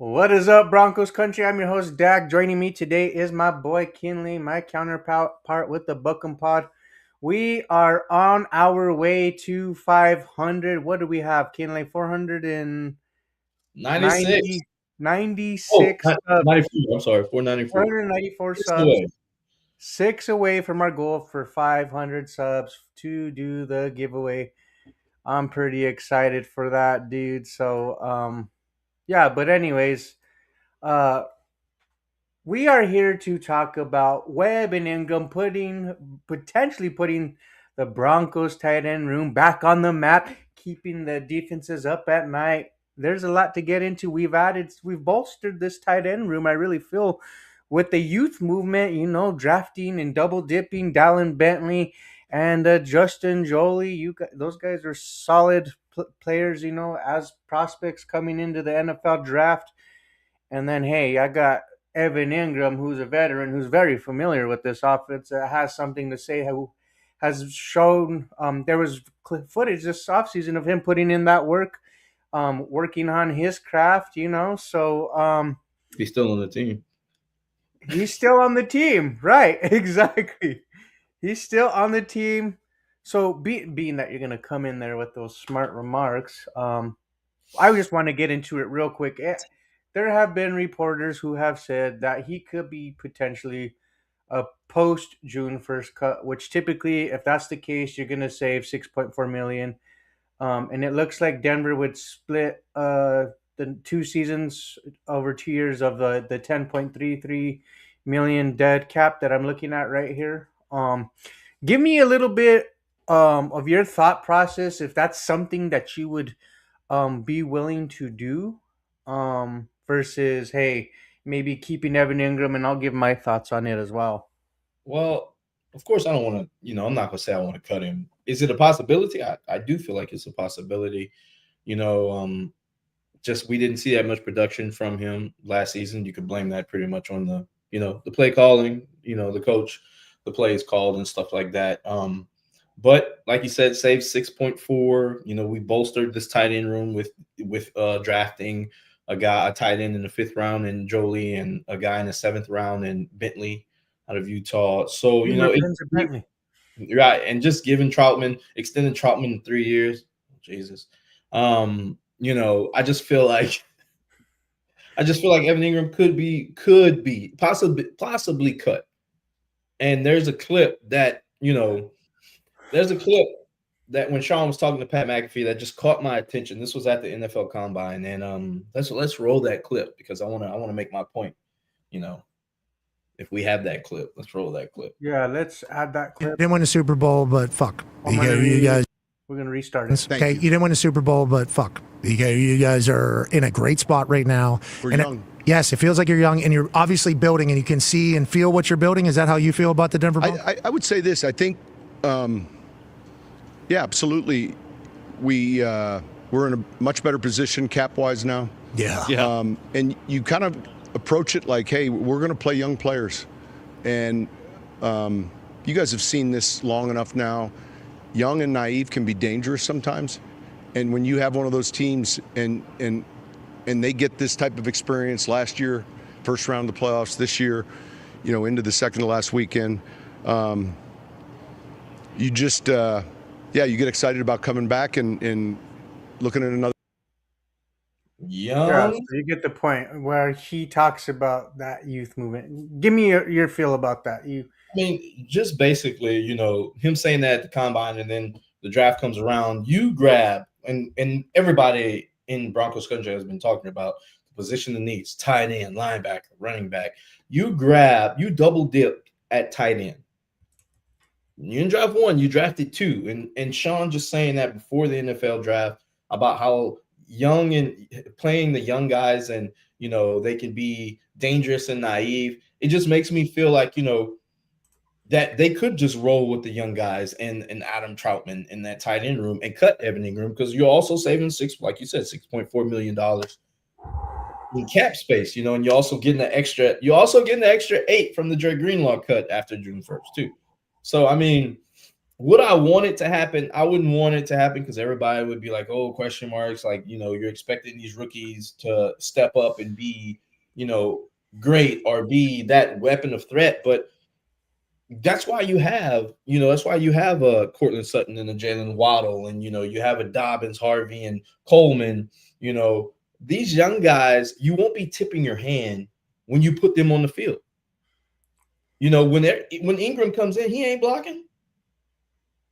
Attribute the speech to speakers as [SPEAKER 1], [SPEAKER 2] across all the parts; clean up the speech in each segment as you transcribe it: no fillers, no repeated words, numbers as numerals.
[SPEAKER 1] What is up, Broncos country? I'm your host, Dak. Joining me today is my boy, Kinley, my counterpart with the Buckham Pod. We are on our way to 500. What do we have, Kinley?
[SPEAKER 2] 96.
[SPEAKER 1] 96 subs,
[SPEAKER 2] 94. I'm sorry, 494.
[SPEAKER 1] 494
[SPEAKER 2] It's
[SPEAKER 1] subs.
[SPEAKER 2] away.
[SPEAKER 1] 6 away from our goal for 500 subs to do the giveaway. I'm pretty excited for that, dude. Yeah, but anyways, uh, we are here to talk about Webb and Engram potentially putting the Broncos tight end room back on the map, keeping the defenses up at night. There's a lot to get into. We've bolstered this tight end room. I really feel with the youth movement, drafting and double dipping Dallin Bentley and Justin Jolie. Those guys are solid players, as prospects coming into the NFL draft. And then, hey, I got Evan Engram, who's a veteran, who's very familiar with this offense, has something to say, who has shown there was footage this offseason of him putting in that work, working on his craft,
[SPEAKER 2] He's still on the team.
[SPEAKER 1] he's still on the team. Right, exactly. He's still on the team. So, being that you're going to come in there with those smart remarks, I just want to get into it real quick. There have been reporters who have said that he could be potentially a post June 1st cut, which typically, if that's the case, you're going to save 6.4 million. And it looks like Denver would split the 2 seasons over 2 years of the 10.33 million dead cap that I'm looking at right here. Give me a little bit of your thought process if that's something that you would be willing to do versus, hey, maybe keeping Evan Ingram, and I'll give my thoughts on it as well.
[SPEAKER 2] Well, of course, I don't want to, I'm not going to say I want to cut him. Is it a possibility? I do feel like it's a possibility. You know, just we didn't see that much production from him last season. You could blame that pretty much on the play calling, the coach, the plays called and stuff like that. But like you said, save 6.4. We bolstered this tight end room with drafting a tight end in the 5th round in Jolie and a guy in the 7th round in Bentley out of Utah. So,
[SPEAKER 1] Be my friends at Bentley.
[SPEAKER 2] right. And just giving extending Troutman 3 years. Jesus. I just feel like Evan Ingram could be possibly cut. And there's a clip that when Sean was talking to Pat McAfee that just caught my attention. This was at the NFL Combine, and let's roll that clip because I want to make my point. You know, if we have that clip, let's roll that clip.
[SPEAKER 1] Yeah, let's add that clip.
[SPEAKER 3] Didn't win a Super Bowl, but fuck.
[SPEAKER 1] You guys. We're going to restart it.
[SPEAKER 3] Okay, you didn't win a Super Bowl, but fuck. You guys are in a great spot right now.
[SPEAKER 4] We're young.
[SPEAKER 3] Yes, it feels like you're young, and you're obviously building, and you can see and feel what you're building. Is that how you feel about the Denver Broncos?
[SPEAKER 4] I would say this. I think, yeah, absolutely. We're in a much better position cap-wise now.
[SPEAKER 3] Yeah.
[SPEAKER 4] And you kind of approach it like, hey, we're going to play young players. And you guys have seen this long enough now. Young and naive can be dangerous sometimes. And when you have one of those teams and they get this type of experience last year, first round of the playoffs, this year, into the second to last weekend, you just, you get excited about coming back and looking at another.
[SPEAKER 1] Yeah, so you get the point where he talks about that youth movement. Give me your feel about that.
[SPEAKER 2] Just basically, him saying that at the combine and then the draft comes around, you grab, and everybody in Broncos country has been talking about the position of needs, tight end, linebacker, running back. You double dip at tight end. You didn't draft one, you drafted two. And Sean just saying that before the NFL draft about how young and playing the young guys and, they can be dangerous and naive. It just makes me feel like, that they could just roll with the young guys and Adam Troutman in that tight end room and cut Evan Ingram because you're also saving $6.4 million in cap space, and you're also getting the extra 8 from the Dre Greenlaw cut after June 1st too. So Would I want it to happen? I wouldn't want it to happen because everybody would be like, "Oh, question marks." Like, you're expecting these rookies to step up and be, you know, great or be that weapon of threat. But that's why you have a Cortland Sutton and a Jalen Waddle, and you have a Dobbins, Harvey, and Coleman. You know, these young guys, you won't be tipping your hand when you put them on the field. When Ingram comes in, he ain't blocking.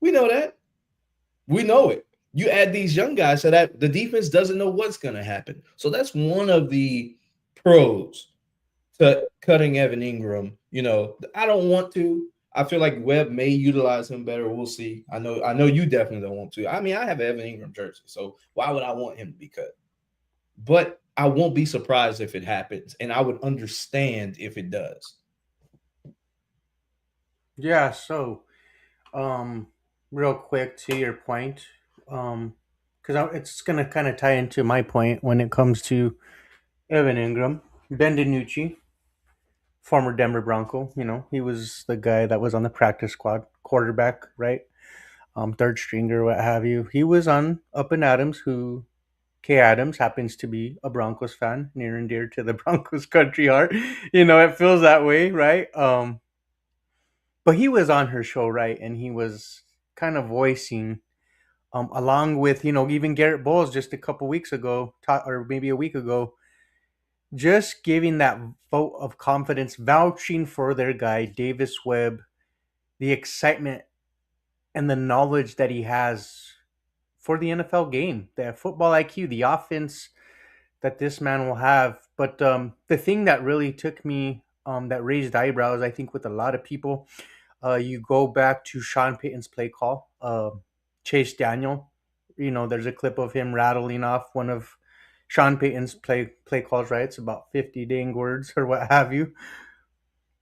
[SPEAKER 2] We know that. We know it. You add these young guys so that the defense doesn't know what's going to happen. So that's one of the pros to cutting Evan Ingram. I don't want to. I feel like Webb may utilize him better. We'll see. I know you definitely don't want to. I mean, I have an Evan Ingram jersey, so why would I want him to be cut? But I won't be surprised if it happens, and I would understand if it does.
[SPEAKER 1] Yeah. So, um, real quick to your point, because it's gonna kind of tie into my point when it comes to Evan Ingram, Ben DiNucci, former Denver Bronco. He was the guy that was on the practice squad, quarterback, right? Third stringer, what have you. He was on Up and Adams, who Kay Adams happens to be a Broncos fan, near and dear to the Broncos country heart. It feels that way, right? But he was on her show, right? And he was kind of voicing, along with, even Garrett Bowles just a couple weeks ago, or maybe a week ago, just giving that vote of confidence, vouching for their guy, Davis Webb, the excitement and the knowledge that he has for the NFL game, the football IQ, the offense that this man will have. But the thing that really took me, that raised eyebrows, I think, with a lot of people, you go back to Sean Payton's play call, Chase Daniel. There's a clip of him rattling off one of Sean Payton's play calls, right? It's about 50 dang words or what have you.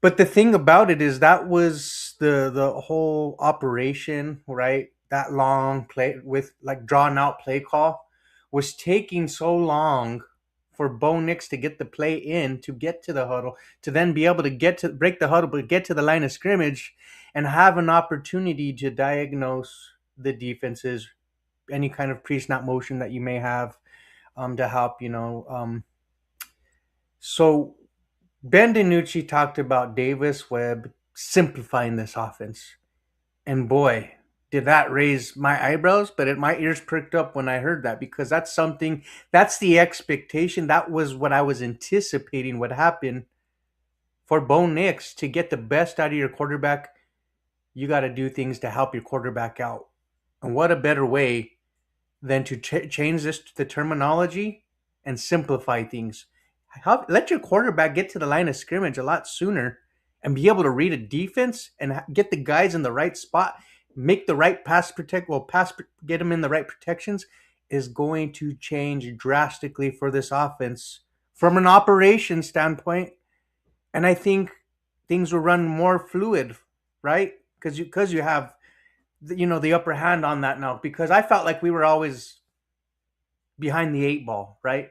[SPEAKER 1] But the thing about it is that was the whole operation, right? That long play with like drawn out play call was taking so long for Bo Nix to get the play in, to get to the huddle, to then be able to get to break the huddle, but get to the line of scrimmage and have an opportunity to diagnose the defenses, any kind of pre-snap motion that you may have, to help. So Ben DiNucci talked about Davis Webb simplifying this offense. And boy, did that raise my eyebrows, but my ears perked up when I heard that, because that's the expectation. That was what I was anticipating would happen for Bo Nix. To get the best out of your quarterback, you got to do things to help your quarterback out. And what a better way than to change the terminology and simplify things. Let your quarterback get to the line of scrimmage a lot sooner and be able to read a defense and get the guys in the right spot, make the right get them in the right protections, is going to change drastically for this offense from an operation standpoint. And I think things will run more fluid, right? Because you have the upper hand on that now. Because I felt like we were always behind the eight ball, right?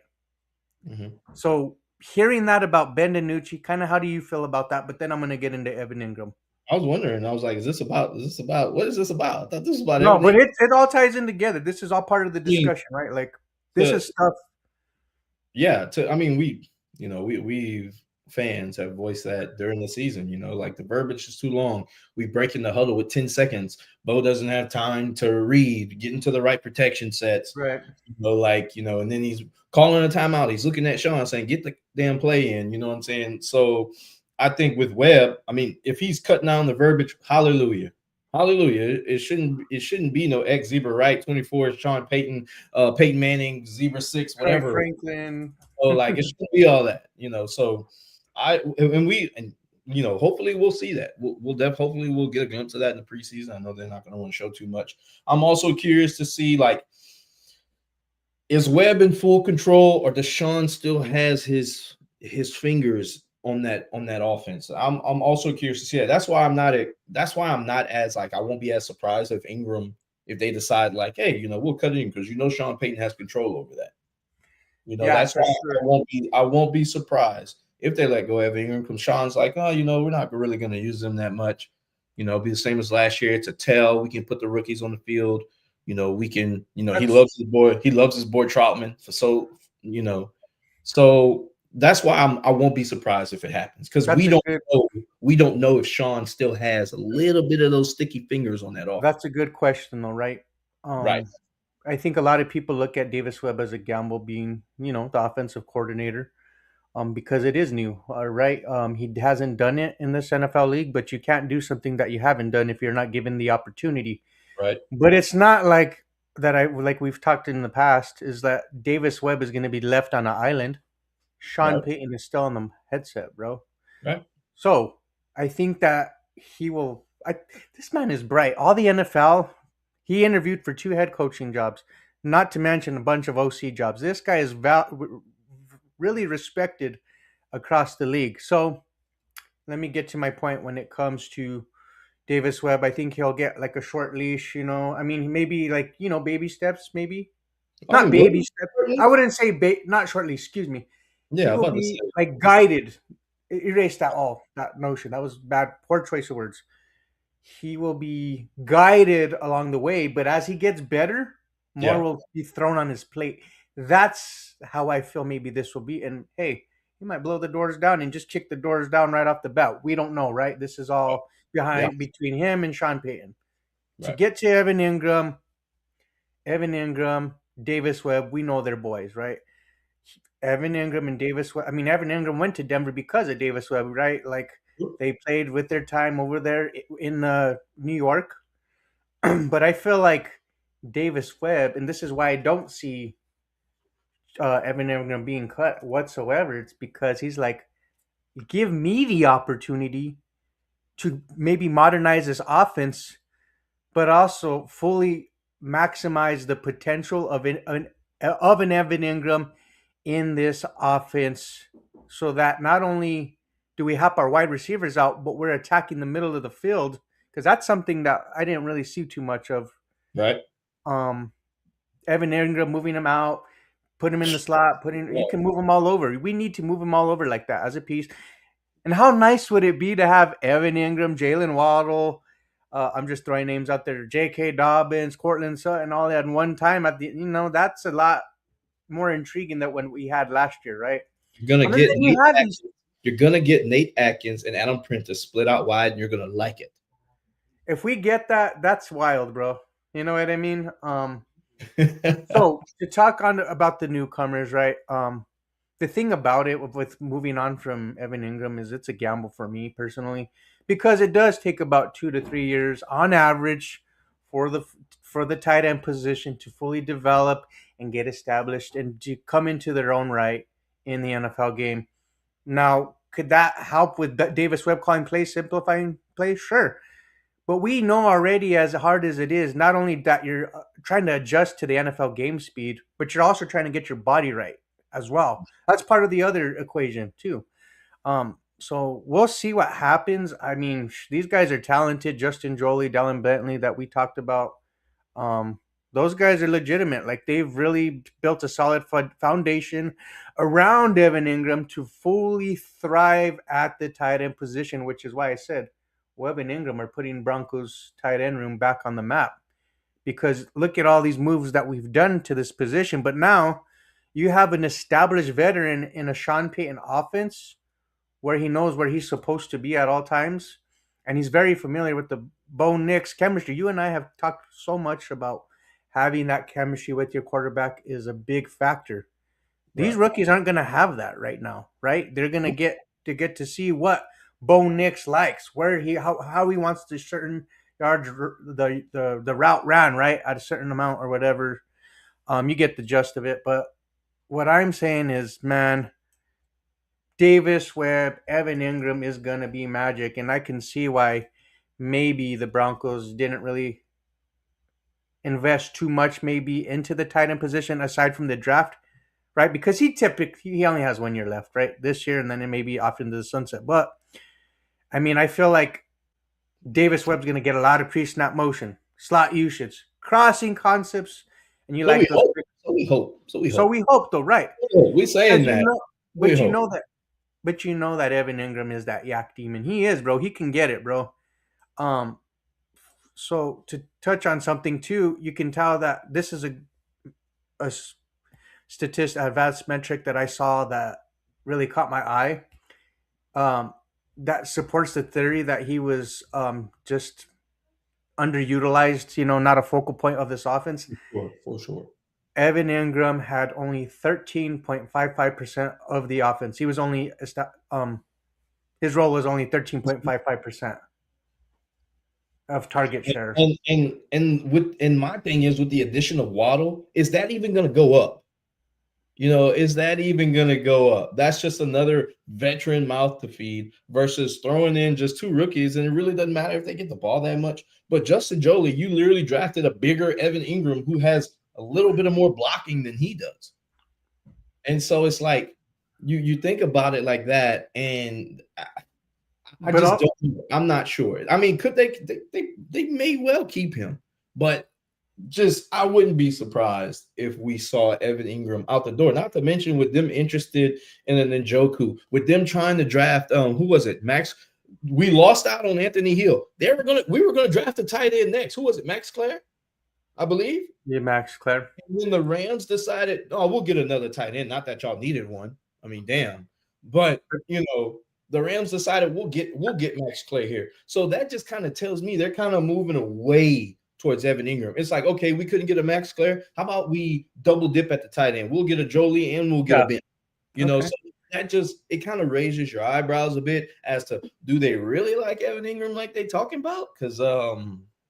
[SPEAKER 2] Mm-hmm.
[SPEAKER 1] So hearing that about Ben DiNucci, kind of how do you feel about that? But then I'm going to get into Evan Ingram.
[SPEAKER 2] I was wondering. I was like, is this about? What is this about? I thought this was about
[SPEAKER 1] No, but
[SPEAKER 2] everything.
[SPEAKER 1] it all ties in together. This is all part of the discussion, right? Like, this is stuff.
[SPEAKER 2] Yeah. We fans have voiced that during the season. Like the verbiage is too long. We break in the huddle with 10 seconds. Bo doesn't have time to read, get into the right protection sets.
[SPEAKER 1] Right.
[SPEAKER 2] And then he's calling a timeout. He's looking at Sean saying, get the damn play in. You know what I'm saying? So I think with Webb, I mean, if he's cutting down the verbiage, hallelujah. Hallelujah. It shouldn't be no X zebra right. 24 is Sean Payton, Peyton Manning, zebra 6, whatever.
[SPEAKER 1] Franklin.
[SPEAKER 2] So like it shouldn't be all that, So hopefully we'll see that. Hopefully we'll get a glimpse of that in the preseason. I know they're not going to want to show too much. I'm also curious to see, like, is Webb in full control, or does Sean still has his fingers on that offense? I'm also curious to see that. That's why I'm not as, like, I won't be as surprised if they decide, like, hey, we'll cut it in because Sean Payton has control over that. That's why I won't be surprised if they let go of Engram, because Sean's like, oh, we're not really going to use them that much. Be the same as last year. It's a tell. We can put the rookies on the field. We can. He
[SPEAKER 1] That's
[SPEAKER 2] loves his boy. He loves his boy Troutman. So that's why I won't be surprised if it happens because
[SPEAKER 1] that's
[SPEAKER 2] we
[SPEAKER 1] a
[SPEAKER 2] don't
[SPEAKER 1] good
[SPEAKER 2] know. We don't know if Sean still has a little bit of those sticky fingers on that offense.
[SPEAKER 1] that's a good question though, right?
[SPEAKER 2] Right.
[SPEAKER 1] I think a lot of people look at Davis Webb as a gamble, being the offensive coordinator, because it is new, right? He hasn't done it in this NFL league, but you can't do something that you haven't done if you're not given the opportunity.
[SPEAKER 2] Right.
[SPEAKER 1] But it's not like that. Like we've talked in the past, is that Davis Webb is going to be left on an island. Sean
[SPEAKER 2] Right.
[SPEAKER 1] Payton is still on the headset, bro.
[SPEAKER 2] Right.
[SPEAKER 1] So I think that he will. This man is bright. All the NFL, he interviewed for 2 head coaching jobs, not to mention a bunch of OC jobs. This guy is really respected across the league. So let me get to my point when it comes to Davis Webb. I think he'll get like a short leash. I mean, maybe like baby steps, maybe
[SPEAKER 2] I
[SPEAKER 1] not
[SPEAKER 2] mean, what?
[SPEAKER 1] baby steps. I wouldn't say not short leash. Excuse me. He
[SPEAKER 2] Yeah, I'm
[SPEAKER 1] will
[SPEAKER 2] about to say.
[SPEAKER 1] be like guided. Erase that notion. That was bad, poor choice of words. He will be guided along the way, but as he gets better, more
[SPEAKER 2] Yeah.
[SPEAKER 1] will be thrown on his plate. That's how I feel maybe this will be. And hey, he might blow the doors down and just kick the doors down right off the bat. We don't know, right? This is all
[SPEAKER 2] Yeah.
[SPEAKER 1] behind between him and Sean Payton. To
[SPEAKER 2] Right.
[SPEAKER 1] get to Evan Ingram, Davis Webb, we know they're boys, right? Evan Ingram and Davis Webb. I mean, Evan Ingram went to Denver because of Davis Webb, right? Like they played with their time over there in New York. But I feel like Davis Webb, and this is why I don't see Evan Ingram being cut whatsoever. It's because he's like, give me the opportunity to maybe modernize this offense, but also fully maximize the potential of an Evan Ingram in this offense, so that not only do we help our wide receivers out, but we're attacking the middle of the field, because that's something that I didn't really see too much of.
[SPEAKER 2] Right.
[SPEAKER 1] Um, Evan Ingram moving him out, put him in the slot, you
[SPEAKER 2] Yeah.
[SPEAKER 1] can move him all over. We need to move him all over like that as a piece. And how nice would it be to have Evan Ingram, Jalen Waddle? I'm just throwing names out there. J.K. Dobbins, Cortland Sutton, all that in one time. That's a lot more intriguing than when we had last year, right?
[SPEAKER 2] You're gonna
[SPEAKER 1] And then
[SPEAKER 2] get
[SPEAKER 1] you
[SPEAKER 2] Nate
[SPEAKER 1] have these.
[SPEAKER 2] Atkins. You're gonna get Nate Atkins and Adam Prentice split out wide, and you're gonna like it.
[SPEAKER 1] If we get that, that's wild, bro. You know what I mean? So to talk on about the newcomers, right? The thing about it with moving on from Evan Ingram is it's a gamble for me personally, because it does take about 2 to 3 years on average for the tight end position to fully develop and get established and to come into their own right in the NFL game. Now, could that help with Davis Webb calling plays, simplifying plays? Sure. But we know already, as hard as it is, not only that you're trying to adjust to the NFL game speed, but you're also trying to get your body right as well. That's part of the other equation too. So we'll see what happens. I mean, these guys are talented. Justin Jolie, Dallin Bentley, that we talked about. Um, those guys are legitimate. Like they've really built a solid foundation around Evan Ingram to fully thrive at the tight end position, which is why I said Webb and Ingram are putting Broncos tight end room back on the map. Because look at all these moves that we've done to this position. But now you have an established veteran in a Sean Payton offense where he knows where he's supposed to be at all times. And he's very familiar with the Bo Nix chemistry. You and I have talked so much about having that chemistry with your quarterback is a big factor. These
[SPEAKER 2] Right.
[SPEAKER 1] rookies aren't going to have that right now, right? They're going to get to see what Bo Nix likes, where how he wants to certain yards the route ran right at a certain amount or whatever. You get the gist of it. But what I'm saying is, man, Davis Webb, Evan Ingram is gonna be magic, and I can see why maybe the Broncos didn't really invest too much maybe into the tight end position aside from the draft, right? Because he only has 1 year left, right? This year, and then it may be off into the sunset. But I mean, I feel like Davis Webb's gonna get a lot of pre-snap motion, slot usage, crossing concepts, and you
[SPEAKER 2] So we
[SPEAKER 1] like those.
[SPEAKER 2] hope. So we hope. So we
[SPEAKER 1] So
[SPEAKER 2] hope.
[SPEAKER 1] we hope, though, right?
[SPEAKER 2] We saying
[SPEAKER 1] Because
[SPEAKER 2] that. We
[SPEAKER 1] but
[SPEAKER 2] hope.
[SPEAKER 1] you know that Evan Ingram is that yak demon. He is, bro. He can get it, bro. Um, so to touch on something too, you can tell that this is a advanced metric that I saw that really caught my eye. Um, that supports the theory that he was just underutilized, not a focal point of this offense.
[SPEAKER 2] Sure, for sure.
[SPEAKER 1] Evan Ingram had only 13.55% of the offense. He was only his role was only 13.55% of target share.
[SPEAKER 2] And my thing is with the addition of Waddle, is that even going to go up? Is that even going to go up? That's just another veteran mouth to feed versus throwing in just two rookies, and it really doesn't matter if they get the ball that much. But Justin Jolie, you literally drafted a bigger Evan Ingram who has a little bit of more blocking than he does. And so it's like you think about it like that, and I'm not sure. I mean, could they may well keep him, but I wouldn't be surprised if we saw Evan Ingram out the door. Not to mention with them interested in an Njoku, with them trying to draft who was it? Max. We lost out on Anthony Hill. We were gonna draft a tight end next. Who was it? Max Clare, I believe.
[SPEAKER 1] Yeah, Max Clare.
[SPEAKER 2] And then the Rams decided, oh, we'll get another tight end. Not that y'all needed one. I mean, damn. But the Rams decided we'll get Max Clay here. So that just kind of tells me they're kind of moving away towards Evan Ingram. It's like, okay, we couldn't get a Max Clare. How about we double dip at the tight end? We'll get a Jolie and we'll get a Ben. So that it kind of raises your eyebrows a bit as to, do they really like Evan Ingram like they talking about? Because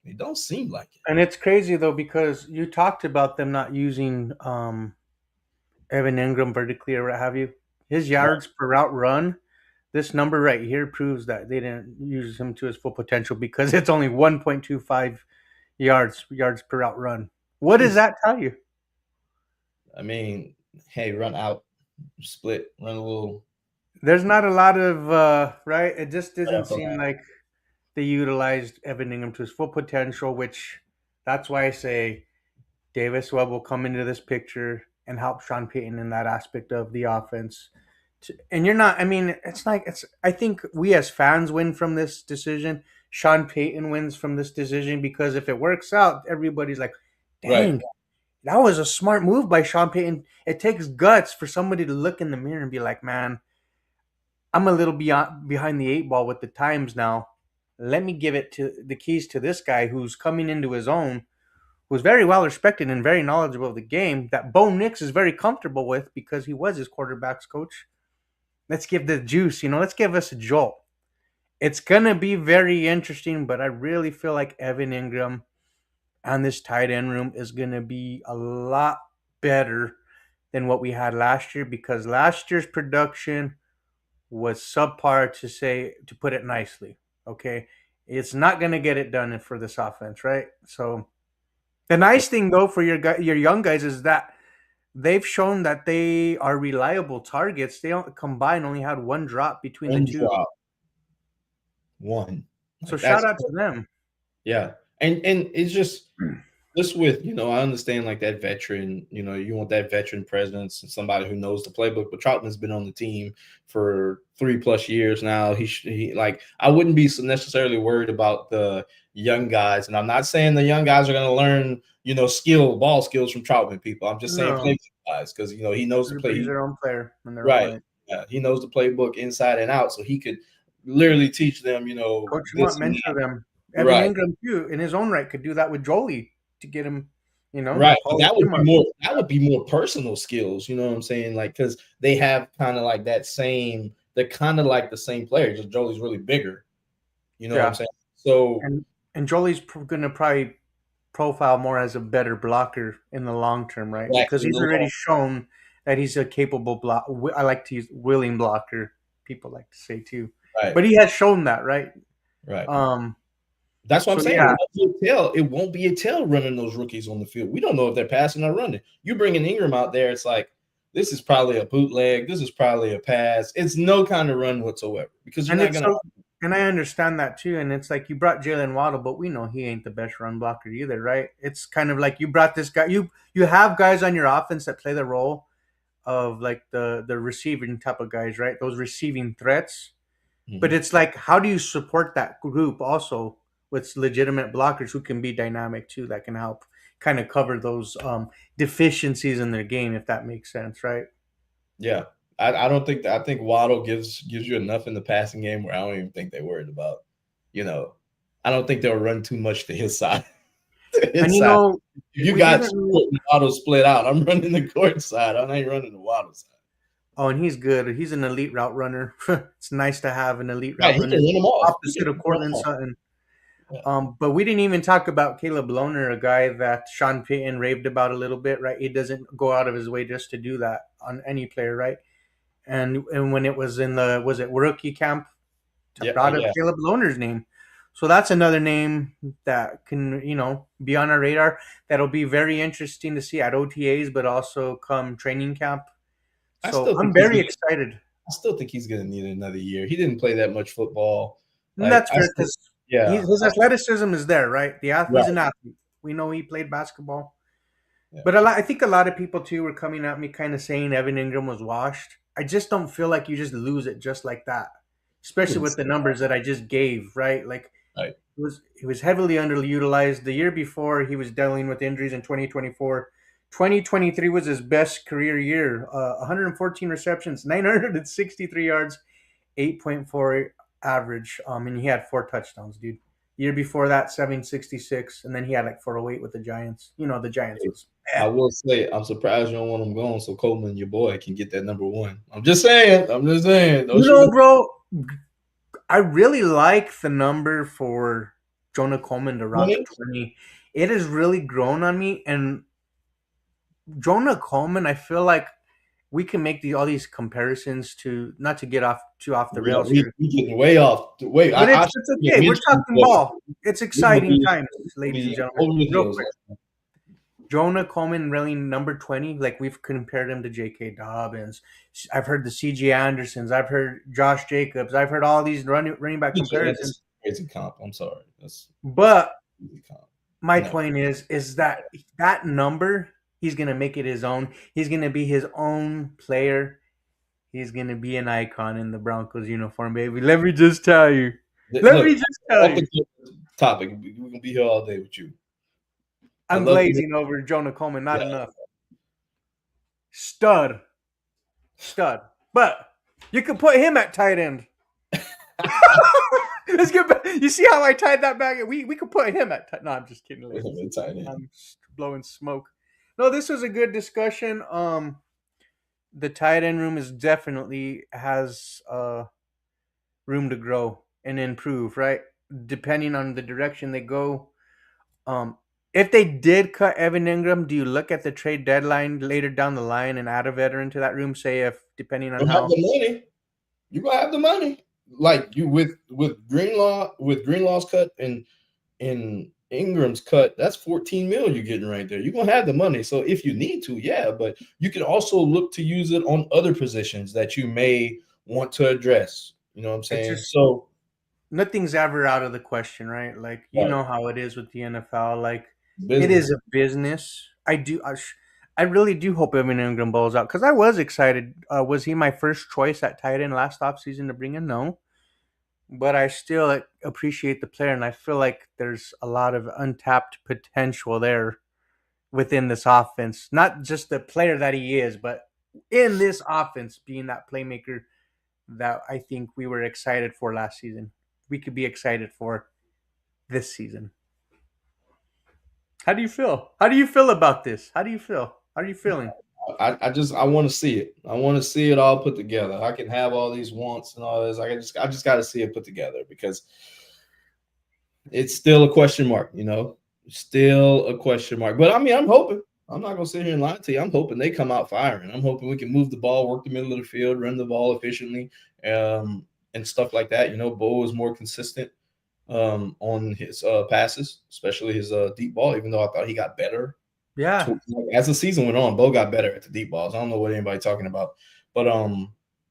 [SPEAKER 2] it don't seem like it.
[SPEAKER 1] And it's crazy though, because you talked about them not using Evan Ingram vertically or what have you. His yards per route run, this number right here proves that they didn't use him to his full potential, because it's only 1.25 yards per route run. What does that tell you?
[SPEAKER 2] I mean, hey, run out, split, run a little.
[SPEAKER 1] There's not a lot of right. It just doesn't seem like they utilized Evan Ingram to his full potential, which that's why I say Davis Webb will come into this picture and help Sean Payton in that aspect of the offense. And you're not, I mean, I think we as fans win from this decision. Sean Payton wins from this decision, because if it works out, everybody's like, dang, that was a smart move by Sean Payton. It takes guts for somebody to look in the mirror and be like, man, I'm a little behind the eight ball with the times now. Let me give it to the keys to this guy who's coming into his own, who's very well respected and very knowledgeable of the game, that Bo Nix is very comfortable with because he was his quarterback's coach. Let's give the juice, let's give us a jolt. It's going to be very interesting, but I really feel like Evan Ingram and this tight end room is going to be a lot better than what we had last year, because last year's production was subpar, to put it nicely. Okay. It's not going to get it done for this offense, right? So the nice thing though for your young guys is that they've shown that they are reliable targets. They combined only had one drop between the two.
[SPEAKER 2] One.
[SPEAKER 1] So shout out to them.
[SPEAKER 2] Yeah. And it's just with, I understand like that veteran, you want that veteran presence and somebody who knows the playbook, but Troutman's been on the team for 3+ years now. He I wouldn't be necessarily worried about the young guys. And I'm not saying the young guys are going to learn, ball skills from Troutman people. I'm just saying playbook guys, because, he knows the play.
[SPEAKER 1] He's their own player.
[SPEAKER 2] Right. Yeah. He knows the playbook inside and out. So he could literally teach them,
[SPEAKER 1] coach them up, mentor them. Evan Ingram too, in his own right, could do that with Jolie to get him,
[SPEAKER 2] right. That would be more personal skills, you know what I'm saying? Like, because they have kind of like they're kind of like the same player, just Jolie's really bigger. You know what I'm saying? So
[SPEAKER 1] and Jolie's going to probably profile more as a better blocker in the long term, right? Because he's already shown that he's a capable block. I like to use willing blocker. People like to say too,
[SPEAKER 2] right.
[SPEAKER 1] But he has shown that, right?
[SPEAKER 2] Right. That's what I'm saying. Yeah. It won't be a tell running those rookies on the field. We don't know if they're passing or running. You bring an Ingram out there, it's like, this is probably a bootleg. This is probably a pass. It's no kind of run whatsoever, because you're not going to.
[SPEAKER 1] And I understand that too. And it's like, you brought Jalen Waddle, but we know he ain't the best run blocker either, right? It's kind of like you brought this guy. You have guys on your offense that play the role of like the receiving type of guys, right? Those receiving threats. Mm-hmm. But it's like, how do you support that group also with legitimate blockers who can be dynamic too, that can help kind of cover those deficiencies in their game, if that makes sense, right?
[SPEAKER 2] Yeah. I don't think I think Waddle gives you enough in the passing game where I don't even think they're worried about, you know, I don't think they'll run too much to his side. To
[SPEAKER 1] And
[SPEAKER 2] his side. If you
[SPEAKER 1] we
[SPEAKER 2] got
[SPEAKER 1] didn't really.
[SPEAKER 2] Stewart and Waddle split out, I'm running the court side. I ain't running the Waddle side.
[SPEAKER 1] Oh, and he's good. He's an elite route runner. It's nice to have an elite
[SPEAKER 2] Right,
[SPEAKER 1] route
[SPEAKER 2] he can
[SPEAKER 1] runner
[SPEAKER 2] run them off. He
[SPEAKER 1] opposite
[SPEAKER 2] can
[SPEAKER 1] of
[SPEAKER 2] run them
[SPEAKER 1] Cortland
[SPEAKER 2] off.
[SPEAKER 1] Sutton.
[SPEAKER 2] Yeah.
[SPEAKER 1] But we didn't even talk about Caleb Lohner, a guy that Sean Payton raved about a little bit, right? He doesn't go out of his way just to do that on any player, right? And when it was in the was it rookie camp,
[SPEAKER 2] Yeah,
[SPEAKER 1] brought up
[SPEAKER 2] yeah.
[SPEAKER 1] Caleb Lohner's name. So that's another name that can be on our radar. That'll be very interesting to see at OTAs, but also come training camp.
[SPEAKER 2] I
[SPEAKER 1] So
[SPEAKER 2] still think
[SPEAKER 1] I'm very excited.
[SPEAKER 2] he's gonna need another year. He didn't play that much football.
[SPEAKER 1] And
[SPEAKER 2] Like
[SPEAKER 1] that's
[SPEAKER 2] I
[SPEAKER 1] fair
[SPEAKER 2] still,
[SPEAKER 1] because
[SPEAKER 2] yeah,
[SPEAKER 1] his athleticism is there, right? He's
[SPEAKER 2] right,
[SPEAKER 1] an athlete. We know he played basketball.
[SPEAKER 2] yeah.
[SPEAKER 1] But I think a lot of people too were coming at me kind of saying Evan Ingram was washed. I just don't feel like you just lose it just like that, especially
[SPEAKER 2] Wouldn't
[SPEAKER 1] with the
[SPEAKER 2] say
[SPEAKER 1] numbers that I just gave. Right, like
[SPEAKER 2] that. Right.
[SPEAKER 1] he was heavily underutilized. The year before he was dealing with injuries in 2024. 2023 was his best career year. 114 receptions, 963 yards, 8.4 average. And he had 4 touchdowns, dude. Year before that, 766, and then he had like 408 with the Giants. The Giants was
[SPEAKER 2] I will say I'm surprised you don't want him gone so Coleman, your boy, can get that number one. I'm just saying. I'm just saying. Don't shoot him.
[SPEAKER 1] bro, I really like the number for Jonah Coleman to rock 20. It has really grown on me. And Jonah Coleman, I feel like we can make all these comparisons to not to get off the
[SPEAKER 2] Yeah,
[SPEAKER 1] rails here.
[SPEAKER 2] we getting way off. Wait,
[SPEAKER 1] But
[SPEAKER 2] I
[SPEAKER 1] it's okay. We're talking ball. It's exciting times, ladies and gentlemen.
[SPEAKER 2] over the
[SPEAKER 1] Real
[SPEAKER 2] hills.
[SPEAKER 1] quick. Jonah Coleman really number 20. Like we've compared him to J.K. Dobbins. I've heard the C.J. Andersons. I've heard Josh Jacobs. I've heard all these running back comparisons.
[SPEAKER 2] That's crazy comp. I'm sorry. That's
[SPEAKER 1] But
[SPEAKER 2] crazy comp.
[SPEAKER 1] my
[SPEAKER 2] No.
[SPEAKER 1] point is that number, he's gonna make it his own. He's gonna be his own player. He's gonna be an icon in the Broncos uniform, baby. Let me just tell you. Let me
[SPEAKER 2] Look,
[SPEAKER 1] just tell
[SPEAKER 2] off
[SPEAKER 1] you.
[SPEAKER 2] the topic. We're gonna be here all day with you. I
[SPEAKER 1] I'm
[SPEAKER 2] love you.
[SPEAKER 1] glazing over Jonah Coleman. Not
[SPEAKER 2] Yeah.
[SPEAKER 1] enough. Stud. But you could put him at tight end. Let's get back. You see how I tied that back? We could put him at tight. No, I'm just kidding. Ladies.
[SPEAKER 2] Tight end.
[SPEAKER 1] I'm blowing smoke. No, this was a good discussion. The tight end room is definitely has room to grow and improve, right? Depending on the direction they go. If they did cut Evan Ingram, do you look at the trade deadline later down the line and add a veteran to that room? Say if depending on
[SPEAKER 2] You have
[SPEAKER 1] how
[SPEAKER 2] the money. You gonna have the money. Like you with Greenlaw's cut and Ingram's cut, that's 14 mil you're getting right there. You're gonna have the money. So if you need to, yeah, but you can also look to use it on other positions that you may want to address. You know what I'm saying? So
[SPEAKER 1] nothing's ever out of the question, right? Like you
[SPEAKER 2] right.
[SPEAKER 1] know how it is with the NFL. Like
[SPEAKER 2] Business.
[SPEAKER 1] it is a business. I really do hope Evan Ingram balls out because I was excited. Was he my first choice at tight end last offseason to bring in? No, but I still appreciate the player, and I feel like there's a lot of untapped potential there within this offense. Not just the player that he is, but in this offense, being that playmaker that I think we were excited for last season. We could be excited for this season. How do you feel? How do you feel about this? How do you feel? How are you feeling?
[SPEAKER 2] I want to see it. I want to see it all put together. I can have all these wants and all this. I just got to see it put together because it's still a question mark, still a question mark. But I mean, I'm hoping. I'm not gonna sit here and lie to you. I'm hoping they come out firing. I'm hoping we can move the ball, work the middle of the field, run the ball efficiently, and stuff like that. Bo is more consistent on his passes, especially his deep ball. Even though I thought he got better.
[SPEAKER 1] Yeah.
[SPEAKER 2] As the season went on, Bo got better at the deep balls. I don't know what anybody's talking about, but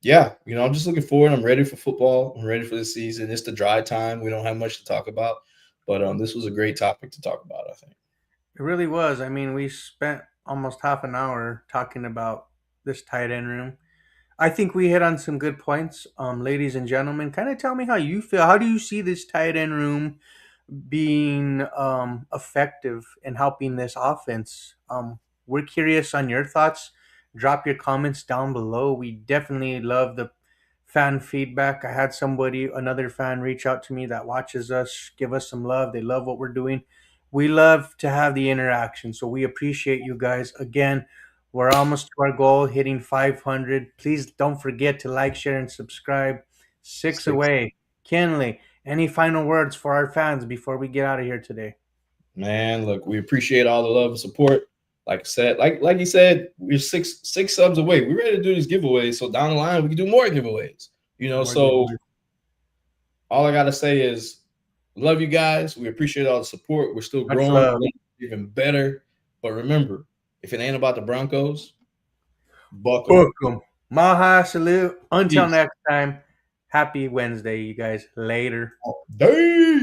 [SPEAKER 2] yeah, I'm just looking forward. I'm ready for football. I'm ready for the season. It's the dry time. We don't have much to talk about, but this was a great topic to talk about, I think.
[SPEAKER 1] It really was. I mean, we spent almost half an hour talking about this tight end room. I think we hit on some good points. Ladies and gentlemen, kind of tell me how you feel. How do you see this tight end room being effective in helping this offense. We're curious on your thoughts. Drop your comments down below. We definitely love the fan feedback. I had another fan, reach out to me that watches us, give us some love. They love what we're doing. We love to have the interaction, so we appreciate you guys. Again, we're almost to our goal, hitting 500. Please don't forget to like, share, and subscribe. Six
[SPEAKER 2] Six.
[SPEAKER 1] away. Kinley, any final words for our fans before we get out of here today?
[SPEAKER 2] Man, look, we appreciate all the love and support. Like I said, like you said, we're six subs away. We're ready to do these giveaways. So down the line, we can do more giveaways. So all I gotta say is love you guys. We appreciate all the support. We're still
[SPEAKER 1] Much
[SPEAKER 2] growing,
[SPEAKER 1] love.
[SPEAKER 2] even better. But remember, if it ain't about the Broncos, buckle.
[SPEAKER 1] Book 'em. Maha, salute. Until
[SPEAKER 2] Peace.
[SPEAKER 1] next time, happy Wednesday, you guys. Later.
[SPEAKER 2] Day.